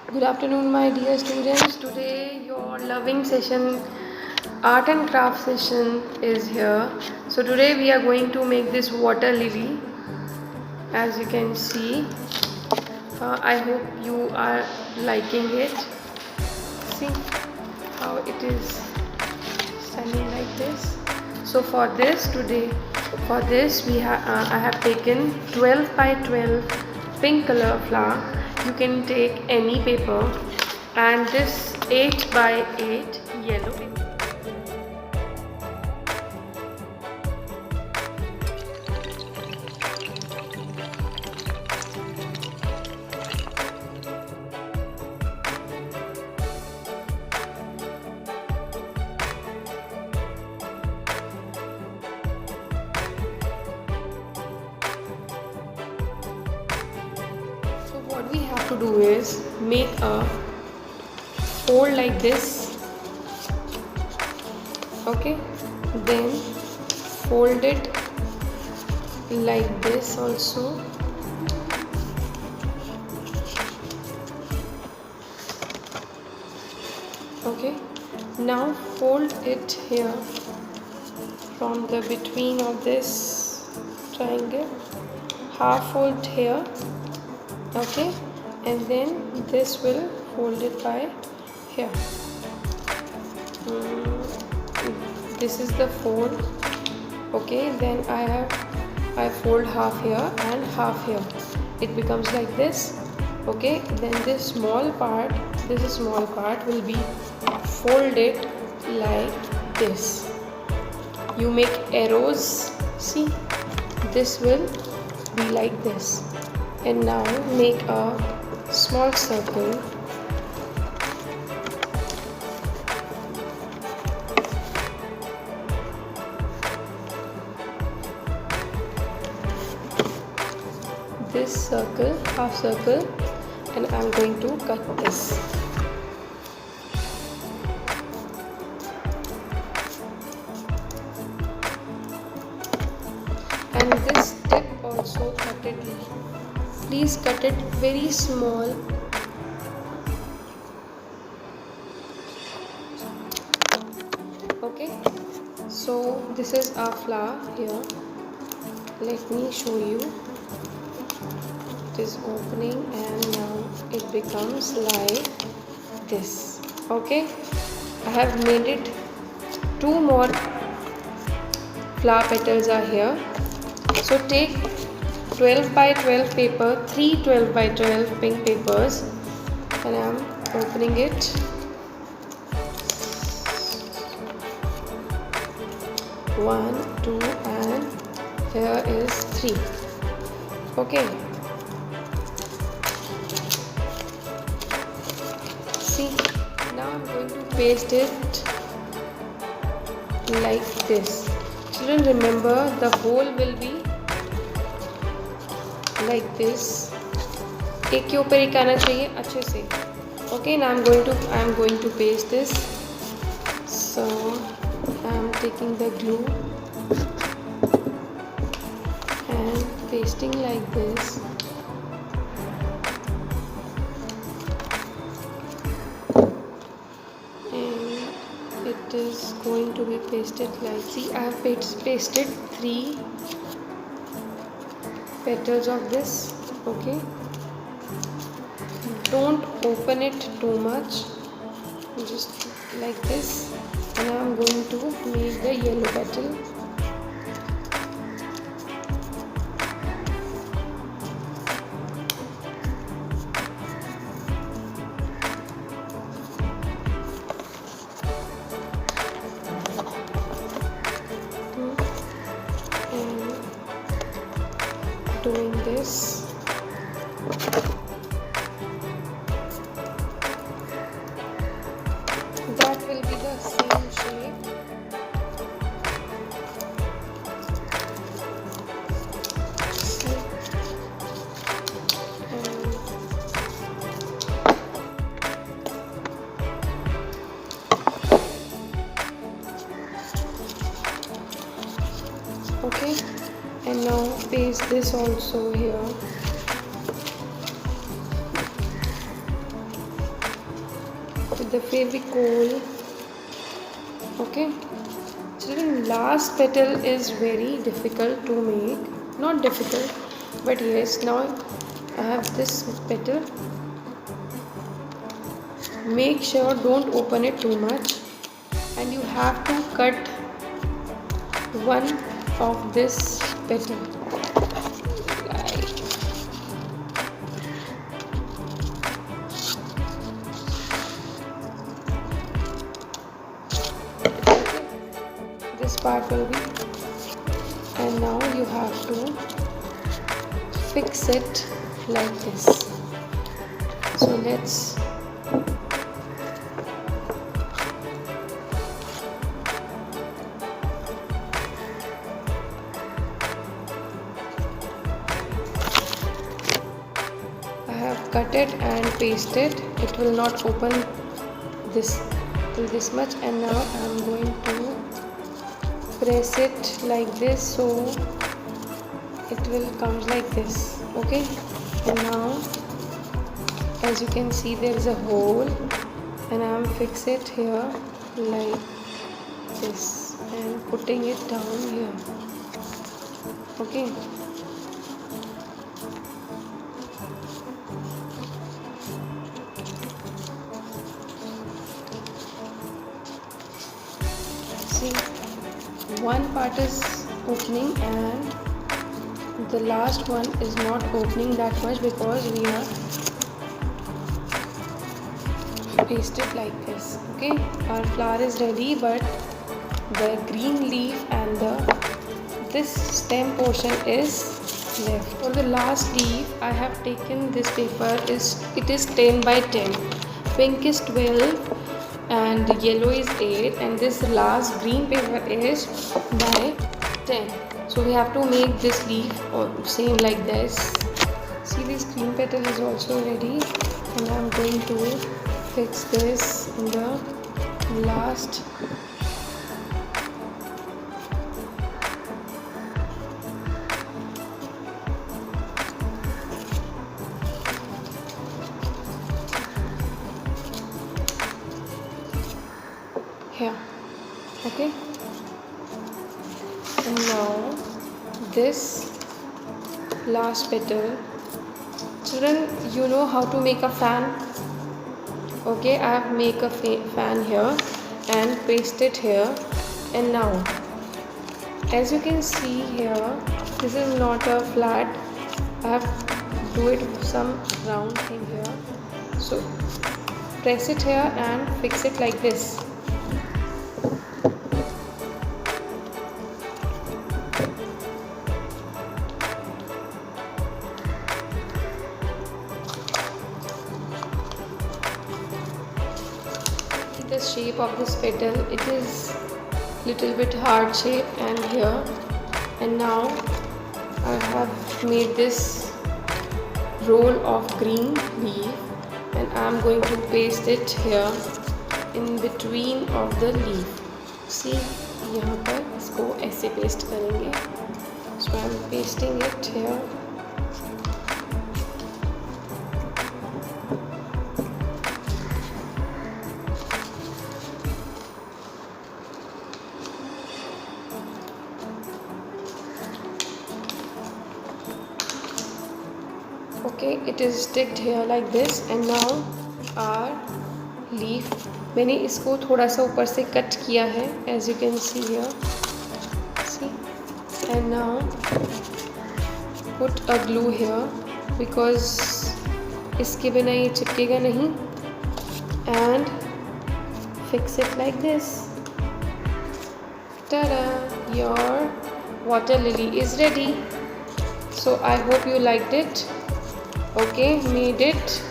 Good afternoon, my dear students. Today, your loving session, art and craft session, is here. So, today we are going to make this water lily. As you can see, I hope you are liking it. See how it is standing like this. So, for this today, for this I have taken 12 by 12 pink color flower. You can take any paper, and this 8 by 8 yellow paper. So what we have to do is make a fold like this, okay, then fold it like this also, okay. Now fold it here from the between of this triangle, half fold here, okay, and then this will fold it by here. This is the fold, okay. Then I fold half here and half here. It becomes like this, okay. Then this small part will be folded like this. You make arrows, see, this will be like this. And now make a small circle. This circle, half circle, and I'm going to cut this. And this tip also cut it. Please cut it very small. Okay. So this is our flower here. Let me show you. It is opening and now it becomes like this, okay. I have made it. Two more flower petals are here. So take 12 by 12 paper, 3 12 by 12 pink papers, and I am opening it. One, two, and here is 3, okay. See, now I'm going to paste it like this. Children, remember the hole will be like this. एक के ऊपर एक आना चाहिए अच्छे से. Okay, now I'm going to paste this. So I'm taking the glue and pasting like this. It is going to be pasted like, see, I have pasted 3 petals of this, okay. Don't open it too much, just like this. And now I'm going to make the yellow petal. Doing this, that will be the same shape. See? Okay. And now paste this also here. with the Fevicol. Okay, children, last petal is very difficult to make. Not difficult, but yes, now I have this petal. Make sure don't open it too much, and you have to cut one of this petal. Right. This part will be, and now you have to fix it like this. So let's cut it and paste it. It will not open this till this much, and now I am going to press it like this so it will come like this. Okay, and now as you can see there is a hole, and I am fix it here like this and putting it down here. Okay, one part is opening and the last one is not opening that much because we are pasted like this. Okay, our flower is ready, but the green leaf and this stem portion is left. For the last leaf I have taken this paper. It is 10 by 10, pink is 12 and yellow is 8, and this last green paper is by 10. So we have to make this leaf same like this. See, this green petal is also ready, and I am going to fix this in the last. Here. Okay, and now this last petal. Children, you know how to make a fan? Okay, I have make a fan here and paste it here, and now as you can see here, this is not a flat. I have do it some round thing here, so press it here and fix it like this. The shape of this petal, it is little bit hard shape, and here, and now I have made this roll of green leaf, and I am going to paste it here in between of the leaf. See, यहाँ पर इसको ऐसे paste करेंगे. So I am pasting it here. Okay, it is sticked here like this, and now our leaf, मैंने इसको थोड़ा सा ऊपर से कट किया है, as you can see here. See, and now put a glue here because इसके बिना ये चिपकेगा नहीं, and fix it like this. Ta-da! Your water lily is ready. So I hope you liked it. Okay, made it